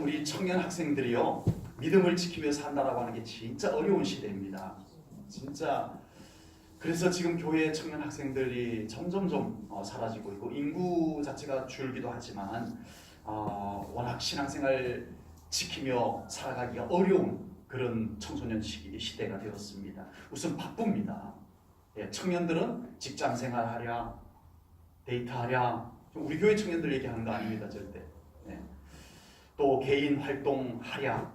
우리 청년 학생들이요, 믿음을 지키며 산다라고 하는 게 진짜 어려운 시대입니다. 진짜. 그래서 지금 교회 청년 학생들이 점점점 사라지고 있고, 인구 자체가 줄기도 하지만 워낙 신앙생활 지키며 살아가기가 어려운 그런 청소년 시대가 되었습니다. 우선 바쁩니다. 청년들은 직장생활 하랴, 데이트하랴, 우리 교회 청년들 얘기하는 거 아닙니다, 절대. 또 개인 활동하랴,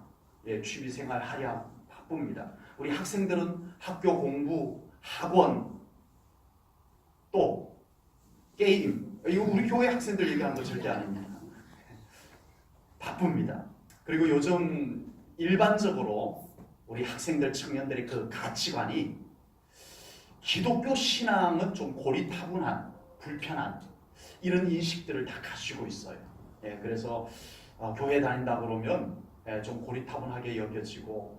취미생활 하랴, 바쁩니다. 우리 학생들은 학교 공부, 학원, 또 게임, 이거 우리 교회 학생들 얘기하는 거 절대 아닙니다. 바쁩니다. 그리고 요즘 일반적으로 우리 학생들, 청년들의 그 가치관이 기독교 신앙은 좀 고리타분한, 불편한 이런 인식들을 다 가지고 있어요. 그래서 교회 다닌다 그러면 좀 고리타분하게 여겨지고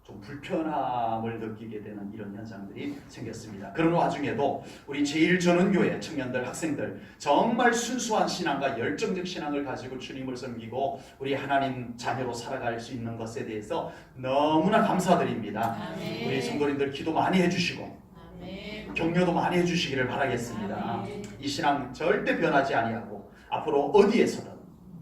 좀 불편함을 느끼게 되는 이런 현상들이 생겼습니다. 그런 와중에도 우리 제1전원교회 청년들, 학생들 정말 순수한 신앙과 열정적 신앙을 가지고 주님을 섬기고 우리 하나님 자녀로 살아갈 수 있는 것에 대해서 너무나 감사드립니다. 아멘. 우리 성도님들 기도 많이 해주시고 아멘. 격려도 많이 해주시기를 바라겠습니다. 아멘. 이 신앙 절대 변하지 아니하고 앞으로 어디에서든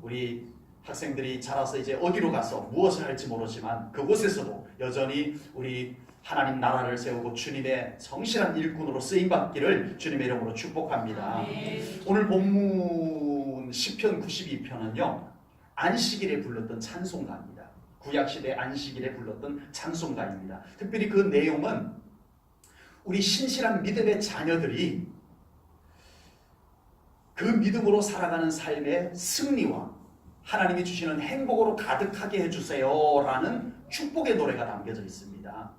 우리 학생들이 자라서 이제 어디로 가서 무엇을 할지 모르지만 그곳에서도 여전히 우리 하나님 나라를 세우고 주님의 성실한 일꾼으로 쓰임받기를 주님의 이름으로 축복합니다. 오늘 본문 시편 92편은요 안식일에 불렀던 찬송가입니다. 구약시대 안식일에 불렀던 찬송가입니다. 특별히 그 내용은 우리 신실한 믿음의 자녀들이 그 믿음으로 살아가는 삶의 승리와 하나님이 주시는 행복으로 가득하게 해주세요 라는 축복의 노래가 담겨져 있습니다.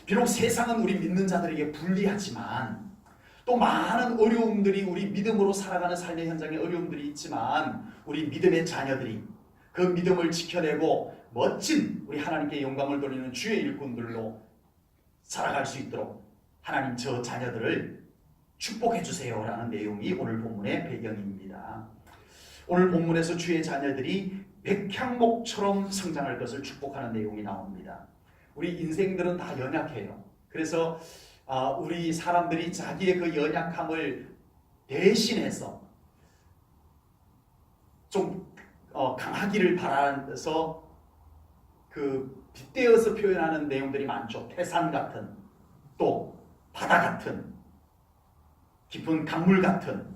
비록 세상은 우리 믿는 자들에게 불리하지만 또 많은 어려움들이 우리 믿음으로 살아가는 삶의 현장에 어려움들이 있지만 우리 믿음의 자녀들이 그 믿음을 지켜내고 멋진 우리 하나님께 영광을 돌리는 주의 일꾼들로 살아갈 수 있도록 하나님 저 자녀들을 축복해 주세요 라는 내용이 오늘 본문의 배경입니다. 오늘 본문에서 주의 자녀들이 백향목처럼 성장할 것을 축복하는 내용이 나옵니다. 우리 인생들은 다 연약해요. 그래서 우리 사람들이 자기의 그 연약함을 대신해서 좀 강하기를 바라서 그 빗대어서 표현하는 내용들이 많죠. 태산 같은, 또 바다 같은, 깊은 강물 같은,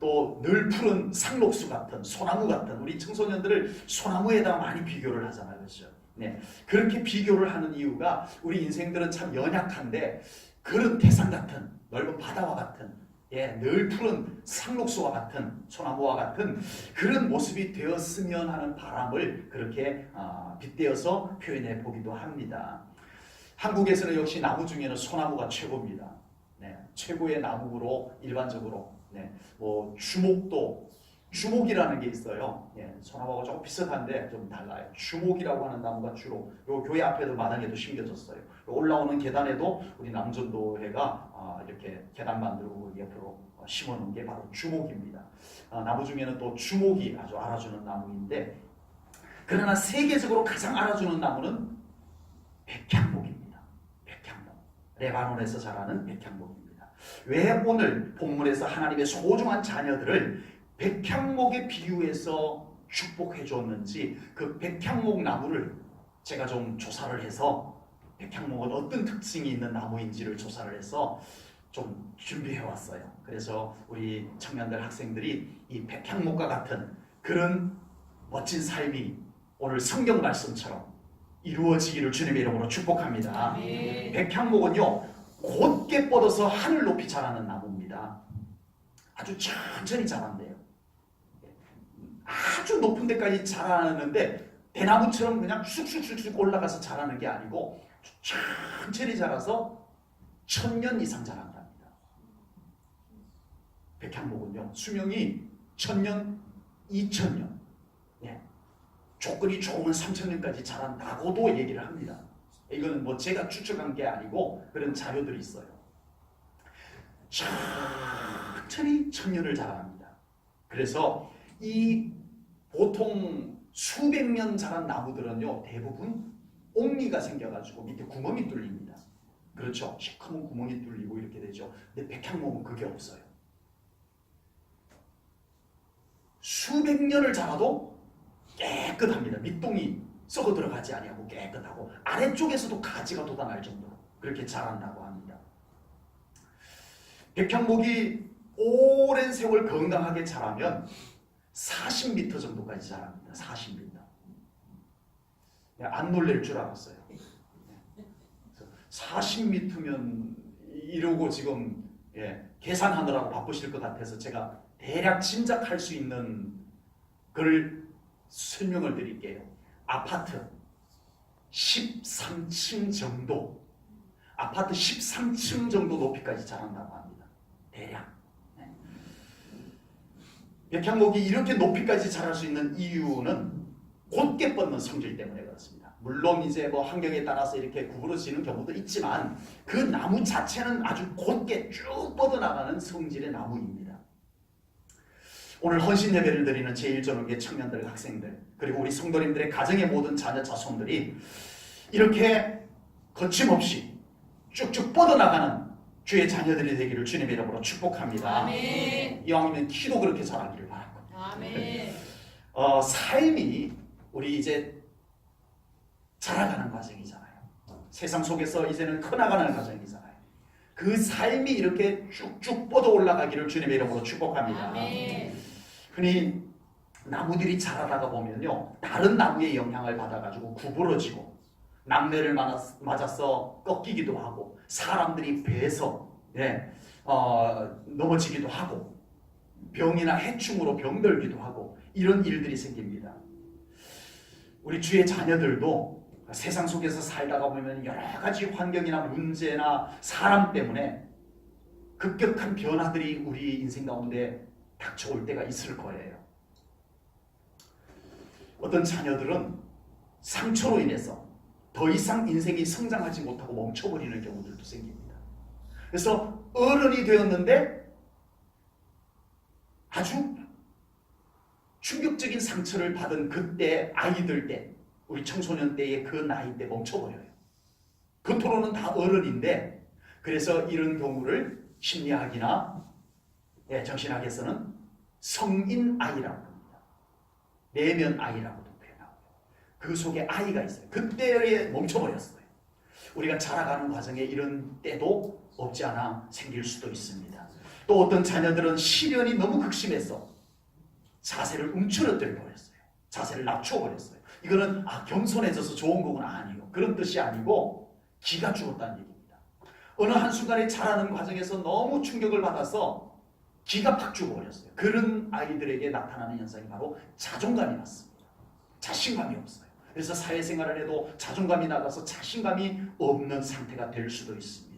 또 늘 푸른 상록수 같은, 소나무 같은, 우리 청소년들을 소나무에다 많이 비교를 하잖아요. 그렇죠? 그렇게 비교를 하는 이유가 우리 인생들은 참 연약한데 그런 태산 같은, 넓은 바다와 같은, 늘 푸른 상록수와 같은, 소나무와 같은 그런 모습이 되었으면 하는 바람을 그렇게 빗대어서 표현해 보기도 합니다. 한국에서는 역시 나무 중에는 소나무가 최고입니다. 최고의 나무로 일반적으로 뭐 주목이라는 게 있어요. 소나무하고 조금 비슷한데 좀 달라요. 주목이라고 하는 나무가 주로 요 교회 앞에도 마당에도 심겨졌어요. 올라오는 계단에도 우리 남전도회가 이렇게 계단 만들고 옆으로 심어놓은 게 바로 주목입니다. 나무 중에는 또 주목이 아주 알아주는 나무인데 그러나 세계적으로 가장 알아주는 나무는 백향목입니다. 백향목. 레바논에서 자라는 백향목입니다. 왜 오늘 본문에서 하나님의 소중한 자녀들을 백향목에 비유해서 축복해 줬는지 그 백향목 나무를 제가 좀 조사를 해서 백향목은 어떤 특징이 있는 나무인지를 조사를 해서 좀 준비해 왔어요. 그래서 우리 청년들 학생들이 이 백향목과 같은 그런 멋진 삶이 오늘 성경 말씀처럼 이루어지기를 주님의 이름으로 축복합니다. 백향목은요 곧게 뻗어서 하늘 높이 자라는 나무입니다. 아주 천천히 자란대요. 아주 높은 데까지 자라는데 대나무처럼 그냥 쑥쑥쑥쑥 올라가서 자라는 게 아니고 천천히 자라서 1000년 이상 자란답니다. 백향목은요 수명이 1000년, 2000년, 조건이 좋으면 3000년까지 자란다고도 얘기를 합니다. 이거는 뭐 제가 추측한 게 아니고 그런 자료들이 있어요. 천천히 1000년을 자라납니다. 그래서 이 보통 수백 년 자란 나무들은요 대부분 옹리가 생겨가지고 밑에 구멍이 뚫립니다. 그렇죠. 시커먼 구멍이 뚫리고 이렇게 되죠. 근데 백향목은 그게 없어요. 수백 년을 자라도 깨끗합니다. 밑동이 썩어 들어가지 아니하고 깨끗하고 아래쪽에서도 가지가 돋아날 정도로 그렇게 자란다고 합니다. 백향목이 오랜 세월 건강하게 자라면 40m 정도까지 자랍니다. 40m. 안 놀랄 줄 알았어요. 40m면 이러고 지금 계산하느라고 바쁘실 것 같아서 제가 대략 짐작할 수 있는 걸 설명을 드릴게요. 아파트 13층 정도, 아파트 13층 정도 높이까지 자란다고 합니다. 대략. 백향목이 이렇게 높이까지 자랄 수 있는 이유는 곧게 뻗는 성질 때문에 그렇습니다. 물론 이제 뭐 환경에 따라서 이렇게 구부러지는 경우도 있지만 그 나무 자체는 아주 곧게 쭉 뻗어나가는 성질의 나무입니다. 오늘 헌신 예배를 드리는 제1전후계 청년들, 학생들, 그리고 우리 성도님들의 가정의 모든 자녀 자손들이 이렇게 거침없이 쭉쭉 뻗어나가는 주의 자녀들이 되기를 주님의 이름으로 축복합니다. 아멘. 이왕이면 키도 그렇게 자라기를 바랍니다. 아멘. 삶이 우리 이제 자라가는 과정이잖아요. 세상 속에서 이제는 커나가는 과정이잖아요. 그 삶이 이렇게 쭉쭉 뻗어 올라가기를 주님의 이름으로 축복합니다. 아멘. 흔히 나무들이 자라다가 보면요, 다른 나무의 영향을 받아가지고 구부러지고 낙뢰를 맞아서 꺾이기도 하고 사람들이 베서 넘어지기도 하고 병이나 해충으로 병들기도 하고 이런 일들이 생깁니다. 우리 주의 자녀들도 세상 속에서 살다가 보면 여러 가지 환경이나 문제나 사람 때문에 급격한 변화들이 우리 인생 가운데 닥쳐올 때가 있을 거예요. 어떤 자녀들은 상처로 인해서 더 이상 인생이 성장하지 못하고 멈춰버리는 경우들도 생깁니다. 그래서 어른이 되었는데 아주 충격적인 상처를 받은 그때 아이들 때, 우리 청소년 때의 그 나이 때 멈춰버려요. 겉으로는 다 어른인데 그래서 이런 경우를 심리학이나 정신학에서는 성인 아이라고 합니다. 내면 아이라고도 표현하고 그 속에 아이가 있어요. 그때에 멈춰버렸어요. 우리가 자라가는 과정에 이런 때도 없지 않아 생길 수도 있습니다. 또 어떤 자녀들은 시련이 너무 극심해서 자세를 움츠러뜨려 버렸어요. 자세를 낮춰 버렸어요. 이거는 겸손해져서 좋은 거구나 아니요. 그런 뜻이 아니고 기가 죽었다는 얘기입니다. 어느 한순간에 자라는 과정에서 너무 충격을 받아서 기가 팍 죽어버렸어요. 그런 아이들에게 나타나는 현상이 바로 자존감이 낮습니다. 자신감이 없어요. 그래서 사회생활을 해도 자존감이 나가서 자신감이 없는 상태가 될 수도 있습니다.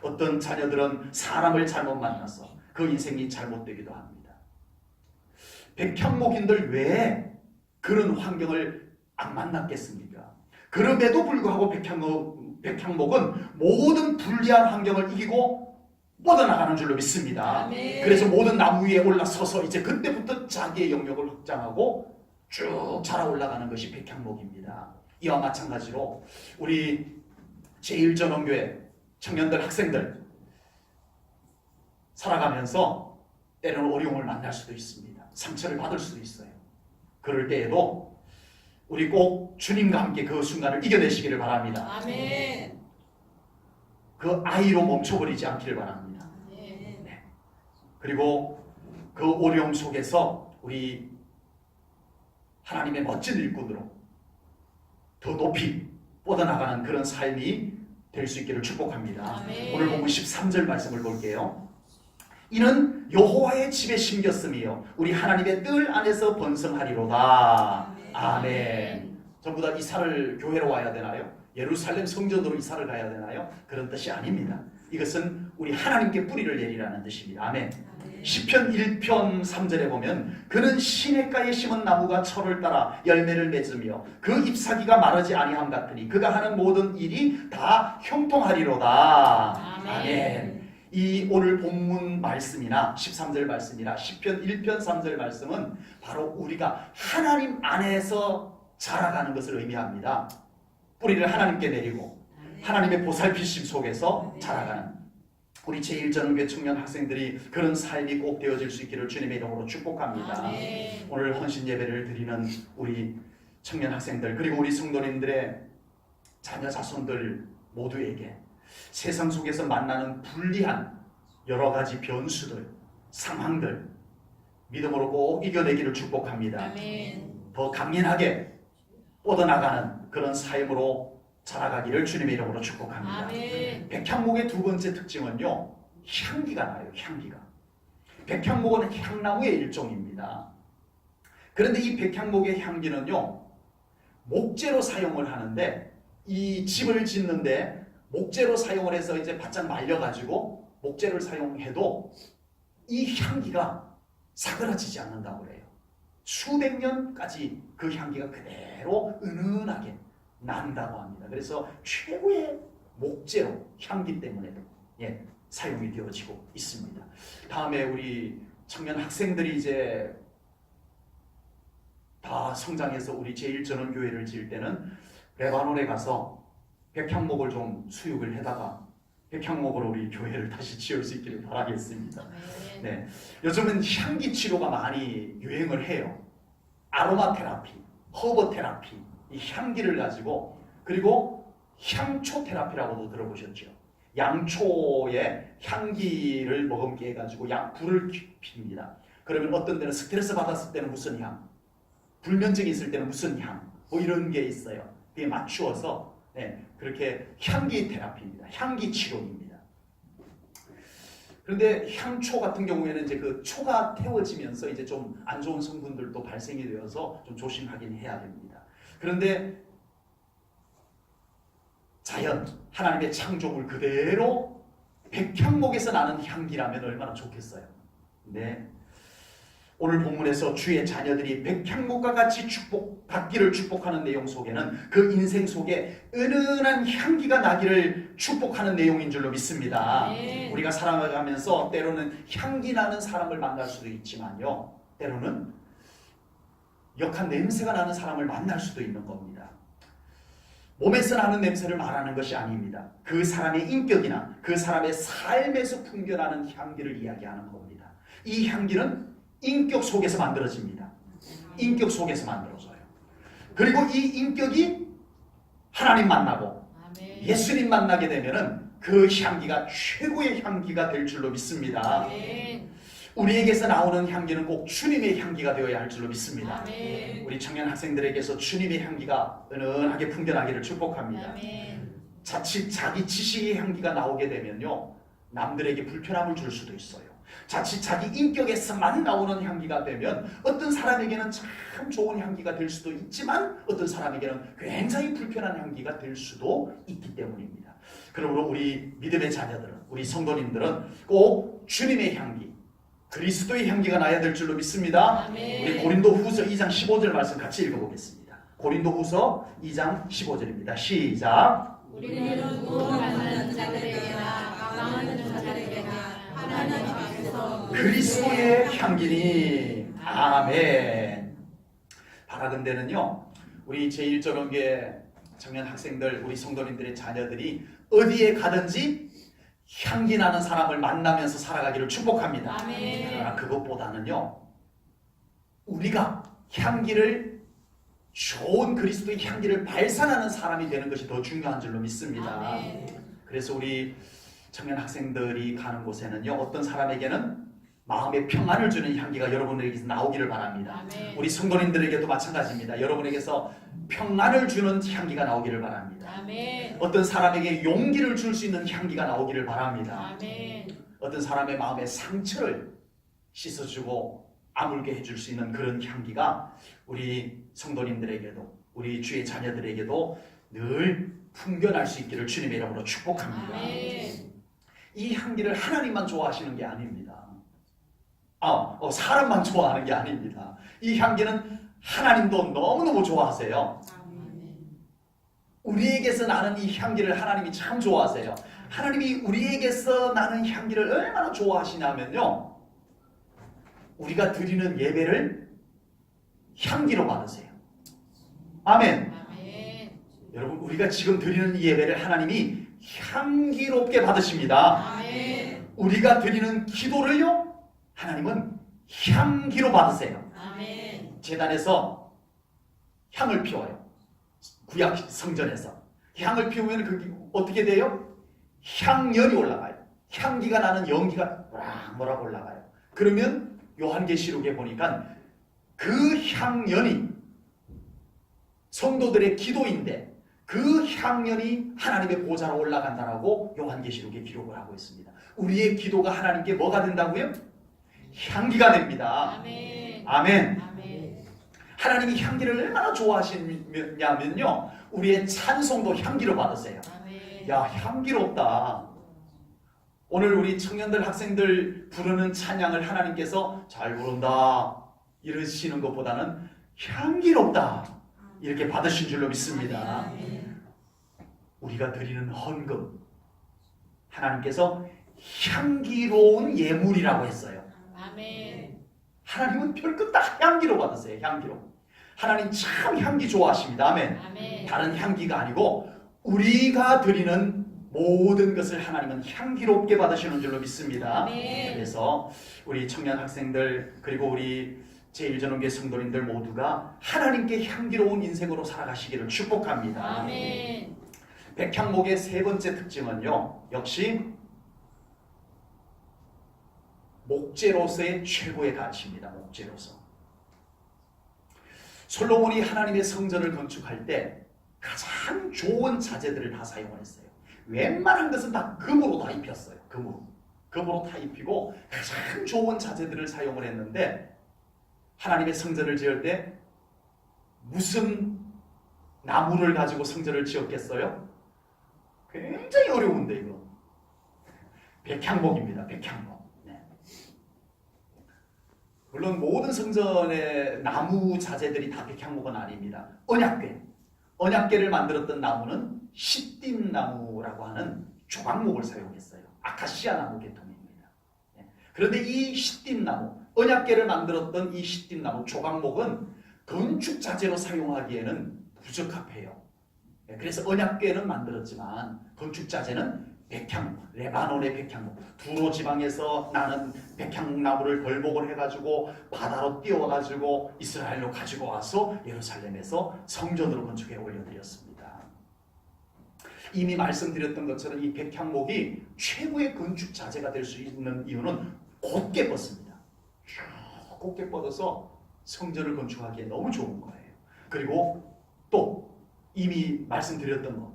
어떤 자녀들은 사람을 잘못 만나서 그 인생이 잘못되기도 합니다. 백향목인들 왜 그런 환경을 안 만났겠습니까? 그럼에도 불구하고 백향목은 모든 불리한 환경을 이기고 뻗어나가는 줄로 믿습니다. 아멘. 그래서 모든 나무 위에 올라서서 이제 그때부터 자기의 영역을 확장하고 쭉 자라 올라가는 것이 백향목입니다. 이와 마찬가지로 우리 제1전원교회 청년들, 학생들 살아가면서 때로는 어려움을 만날 수도 있습니다. 상처를 받을 수도 있어요. 그럴 때에도 우리 꼭 주님과 함께 그 순간을 이겨내시기를 바랍니다. 아멘. 그 아이로 멈춰버리지 않기를 바랍니다. 네. 그리고 그 어려움 속에서 우리 하나님의 멋진 일꾼으로 더 높이 뻗어나가는 그런 삶이 될 수 있기를 축복합니다. 아멘. 오늘 본문 13절 말씀을 볼게요. 이는 여호와의 집에 심겼음이요 우리 하나님의 뜰 안에서 번성하리로다. 아멘. 전부 다 이사를 교회로 와야 되나요? 예루살렘 성전으로 이사를 가야 되나요? 그런 뜻이 아닙니다. 이것은 우리 하나님께 뿌리를 내리라는 뜻입니다. 아멘. 시편 1편 3절에 보면 그는 시냇가에 심은 나무가 철을 따라 열매를 맺으며 그 잎사귀가 마르지 아니함 같으니 그가 하는 모든 일이 다 형통하리로다. 아멘. 아멘. 이 오늘 본문 말씀이나 13절 말씀이나 시편 1편 3절 말씀은 바로 우리가 하나님 안에서 자라가는 것을 의미합니다. 뿌리를 하나님께 내리고 하나님의 보살피심 속에서 자라가는 우리 제1전교회 청년 학생들이 그런 삶이 꼭 되어질 수 있기를 주님의 이름으로 축복합니다. 아멘. 오늘 헌신 예배를 드리는 우리 청년 학생들 그리고 우리 성도님들의 자녀 자손들 모두에게 세상 속에서 만나는 불리한 여러 가지 변수들, 상황들 믿음으로 꼭 이겨내기를 축복합니다. 아멘. 더 강인하게 뻗어나가는 그런 삶으로 자라가기를 주님의 이름으로 축복합니다. 아멘. 백향목의 두 번째 특징은요, 향기가 나요. 향기가. 백향목은 향나무의 일종입니다. 그런데 이 백향목의 향기는요, 목재로 사용을 하는데 이 집을 짓는데 목재로 사용을 해서 이제 바짝 말려가지고 목재를 사용해도 이 향기가 사그라지지 않는다고 그래요. 수백 년까지 그 향기가 그대로 은은하게 난다고 합니다. 그래서 최고의 목재로 향기 때문에 사용이 되어지고 있습니다. 다음에 우리 청년 학생들이 이제 다 성장해서 우리 제1전원교회를 지을 때는 레바논에 가서 백향목을 좀 수육을 해다가 백향목으로 우리 교회를 다시 지을 수 있기를 바라겠습니다. 아멘. 네, 요즘은 향기 치료가 많이 유행을 해요. 아로마 테라피, 허브 테라피, 이 향기를 가지고 그리고 향초 테라피라고도 들어보셨죠? 양초에 향기를 머금게 해가지고 불을 핍니다. 그러면 어떤 데는 스트레스 받았을 때는 무슨 향, 불면증이 있을 때는 무슨 향, 뭐 이런 게 있어요. 그게 맞추어서 그렇게 향기 테라피입니다. 향기 치료입니다. 그런데 향초 같은 경우에는 이제 그 초가 태워지면서 이제 좀 안 좋은 성분들도 발생이 되어서 좀 조심하긴 해야 됩니다. 그런데 자연, 하나님의 창조물 그대로 백향목에서 나는 향기라면 얼마나 좋겠어요. 네. 오늘 본문에서 주의 자녀들이 백향목과 같이 받기를 축복하는 내용 속에는 그 인생 속에 은은한 향기가 나기를 축복하는 내용인 줄로 믿습니다. 네. 우리가 살아가면서 때로는 향기 나는 사람을 만날 수도 있지만요, 때로는 역한 냄새가 나는 사람을 만날 수도 있는 겁니다. 몸에서 나는 냄새를 말하는 것이 아닙니다. 그 사람의 인격이나 그 사람의 삶에서 풍겨나는 향기를 이야기하는 겁니다. 이 향기는 인격 속에서 만들어집니다. 인격 속에서 만들어져요. 그리고 이 인격이 하나님 만나고 아멘. 예수님 만나게 되면은 그 향기가 최고의 향기가 될 줄로 믿습니다. 아멘. 우리에게서 나오는 향기는 꼭 주님의 향기가 되어야 할 줄로 믿습니다. 아멘. 우리 청년 학생들에게서 주님의 향기가 은은하게 풍겨나기를 축복합니다. 아멘. 자칫 자기 지식의 향기가 나오게 되면요, 남들에게 불편함을 줄 수도 있어요. 자칫 자기 인격에서만 나오는 향기가 되면 어떤 사람에게는 참 좋은 향기가 될 수도 있지만 어떤 사람에게는 굉장히 불편한 향기가 될 수도 있기 때문입니다. 그러므로 우리 믿음의 자녀들은, 우리 성도님들은 꼭 주님의 향기, 그리스도의 향기가 나야 될 줄로 믿습니다. 아멘. 우리 고린도후서 2장 15절 말씀 같이 읽어보겠습니다. 고린도후서 2장 15절입니다. 시작. 우리는 구원받는 자들에게나 망하는 자들에게나 하나님 앞에서 그리스도의 향기니. 아멘. 바라건대는요, 우리 제1전원교회 청년 학생들, 우리 성도님들의 자녀들이 어디에 가든지 향기 나는 사람을 만나면서 살아가기를 축복합니다. 아멘. 그러나 그것보다는요, 우리가 향기를, 좋은 그리스도의 향기를 발산하는 사람이 되는 것이 더 중요한 줄로 믿습니다. 아멘. 그래서 우리 청년 학생들이 가는 곳에는요, 어떤 사람에게는 마음에 평안을 주는 향기가 여러분에게서 나오기를 바랍니다. 아멘. 우리 성도님들에게도 마찬가지입니다. 여러분에게서 평안을 주는 향기가 나오기를 바랍니다. 아멘. 어떤 사람에게 용기를 줄 수 있는 향기가 나오기를 바랍니다. 아멘. 어떤 사람의 마음의 상처를 씻어주고 아물게 해줄 수 있는 그런 향기가 우리 성도님들에게도, 우리 주의 자녀들에게도 늘 풍겨날 수 있기를 주님의 이름으로 축복합니다. 아멘. 이 향기를 하나님만 좋아하시는 게 아닙니다. 사람만 좋아하는 게 아닙니다. 이 향기는 하나님도 너무너무 좋아하세요. 아멘. 우리에게서 나는 이 향기를 하나님이 참 좋아하세요. 하나님이 우리에게서 나는 향기를 얼마나 좋아하시냐면요, 우리가 드리는 예배를 향기로 받으세요. 아멘. 아멘. 여러분, 우리가 지금 드리는 이 예배를 하나님이 향기롭게 받으십니다. 아멘. 우리가 드리는 기도를요, 하나님은 향기로 받으세요. 아멘. 제단에서 향을 피워요. 구약 성전에서 향을 피우면 그게 어떻게 돼요? 향연이 올라가요. 향기가 나는 연기가 뭐라고 올라가요. 그러면 요한계시록에 보니까 그 향연이 성도들의 기도인데 그 향연이 하나님의 보좌로 올라간다라고 요한계시록에 기록을 하고 있습니다. 우리의 기도가 하나님께 뭐가 된다고요? 향기가 됩니다. 아멘. 아멘. 아멘. 하나님이 향기를 얼마나 좋아하시냐면요, 우리의 찬송도 향기로 받으세요. 아멘. 야, 향기롭다. 오늘 우리 청년들, 학생들 부르는 찬양을 하나님께서 잘 부른다 이러시는 것보다는 향기롭다 이렇게 받으신 줄로 믿습니다. 아멘. 우리가 드리는 헌금, 하나님께서 향기로운 예물이라고 했어요. 아멘. 하나님은 별것 다 향기로 받으세요. 향기로. 하나님 참 향기 좋아하십니다. 아멘. 아멘. 다른 향기가 아니고 우리가 드리는 모든 것을 하나님은 향기롭게 받으시는 줄로 믿습니다. 아멘. 그래서 우리 청년 학생들 그리고 우리 제1전원교회 성도님들 모두가 하나님께 향기로운 인생으로 살아가시기를 축복합니다. 아멘. 백향목의 세 번째 특징은요, 역시 목재로서의 최고의 가치입니다. 목재로서. 솔로몬이 하나님의 성전을 건축할 때 가장 좋은 자재들을 다 사용했어요. 웬만한 것은 다 금으로 다 입혔어요. 금으로 다 입히고 가장 좋은 자재들을 사용을 했는데, 하나님의 성전을 지을 때 무슨 나무를 가지고 성전을 지었겠어요? 굉장히 어려운데 이거 백향목입니다. 백향목. 네. 물론 모든 성전의 나무 자재들이 다 백향목은 아닙니다. 언약궤를 만들었던 나무는 시띠나무라고 하는 조각목을 사용했어요. 아카시아 나무 계통입니다. 네. 그런데 이 시띠나무, 언약궤를 만들었던 이 시띠나무 조각목은 건축 자재로 사용하기에는 부적합해요. 네. 그래서 언약궤는 만들었지만 건축 자재는 백향목, 레바논의 백향목, 두로 지방에서 나는 백향목 나무를 벌목을 해가지고 바다로 띄워가지고 이스라엘로 가지고 와서 예루살렘에서 성전으로 건축해 올려드렸습니다. 이미 말씀드렸던 것처럼 이 백향목이 최고의 건축 자재가 될 수 있는 이유는 곧게 뻗습니다. 곧게 뻗어서 성전을 건축하기에 너무 좋은 거예요. 그리고 또 이미 말씀드렸던 거,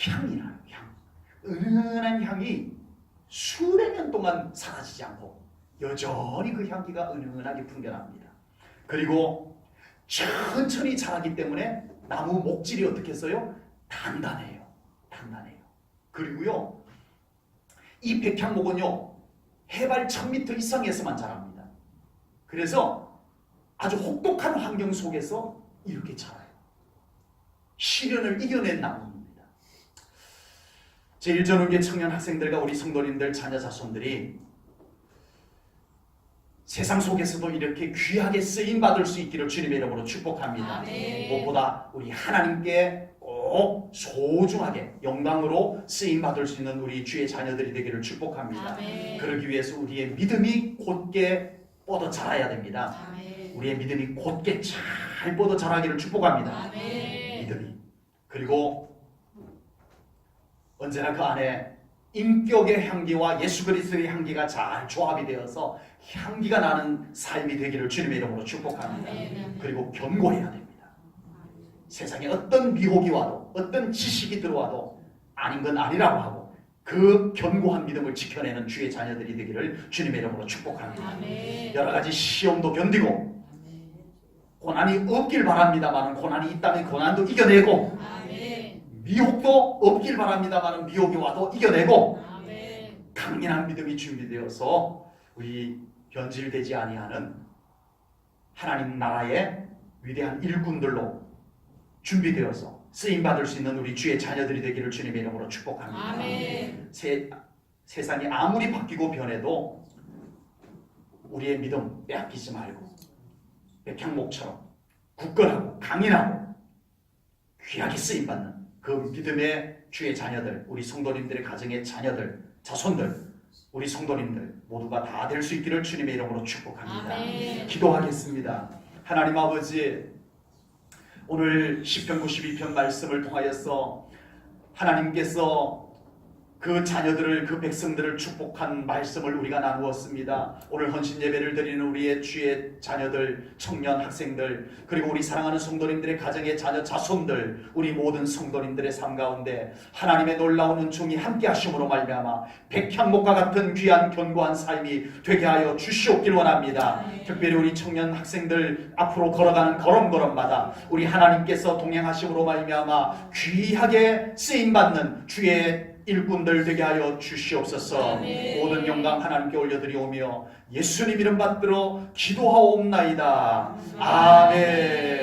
향이 나요. 향. 은은한 향이 수백 년 동안 사라지지 않고 여전히 그 향기가 은은하게 풍겨납니다. 그리고 천천히 자라기 때문에 나무 목질이 어떻게 했어요? 단단해요. 그리고요, 이 백향목은요, 해발 1000m 이상에서만 자랍니다. 그래서 아주 혹독한 환경 속에서 이렇게 자라요. 시련을 이겨낸 나무입니다. 제1전원교회 청년 학생들과 우리 성도님들, 자녀 자손들이 세상 속에서도 이렇게 귀하게 쓰임받을 수 있기를 주님의 이름으로 축복합니다. 아멘. 무엇보다 우리 하나님께 꼭 소중하게 영광으로 쓰임받을 수 있는 우리 주의 자녀들이 되기를 축복합니다. 아멘. 그러기 위해서 우리의 믿음이 곧게 뻗어 자라야 됩니다. 아멘. 우리의 믿음이 곧게 잘 뻗어 자라기를 축복합니다. 아멘. 믿음이. 그리고 언제나 그 안에 인격의 향기와 예수 그리스도의 향기가 잘 조합이 되어서 향기가 나는 삶이 되기를 주님의 이름으로 축복합니다. 아멘. 그리고 견고해야 됩니다. 세상에 어떤 미혹이 와도 어떤 지식이 들어와도 아닌 건 아니라고 하고 그 견고한 믿음을 지켜내는 주의 자녀들이 되기를 주님의 이름으로 축복합니다. 아멘. 여러 가지 시험도 견디고 고난이 없길 바랍니다만 고난이 있다면 고난도 이겨내고 아멘. 미혹도 없길 바랍니다만 미혹이 와도 이겨내고 아멘. 강인한 믿음이 준비되어서 우리 변질되지 아니하는 하나님 나라의 위대한 일꾼들로 준비되어서 쓰임 받을 수 있는 우리 주의 자녀들이 되기를 주님의 이름으로 축복합니다. 아멘. 세상이 아무리 바뀌고 변해도 우리의 믿음 빼앗기지 말고 백향목처럼 굳건하고 강인하고 귀하게 쓰임 받는 그 믿음의 주의 자녀들, 우리 성도님들의 가정의 자녀들, 자손들, 우리 성도님들 모두가 다 될 수 있기를 주님의 이름으로 축복합니다. 아멘. 기도하겠습니다. 하나님 아버지, 오늘 시편 92편 말씀을 통하여서 하나님께서 그 자녀들을, 그 백성들을 축복한 말씀을 우리가 나누었습니다. 오늘 헌신 예배를 드리는 우리의 주의 자녀들, 청년 학생들, 그리고 우리 사랑하는 성도님들의 가정의 자녀, 자손들, 우리 모든 성도님들의 삶 가운데 하나님의 놀라운 은총이 함께 하심으로 말미암아 백향목과 같은 귀한 견고한 삶이 되게 하여 주시옵길 원합니다. 특별히 우리 청년 학생들 앞으로 걸어가는 걸음걸음마다 우리 하나님께서 동행하심으로 말미암아 귀하게 쓰임받는 주의 일꾼들 되게 하여 주시옵소서. 아멘. 모든 영광 하나님께 올려드리오며 예수님 이름 받들어 기도하옵나이다. 아멘.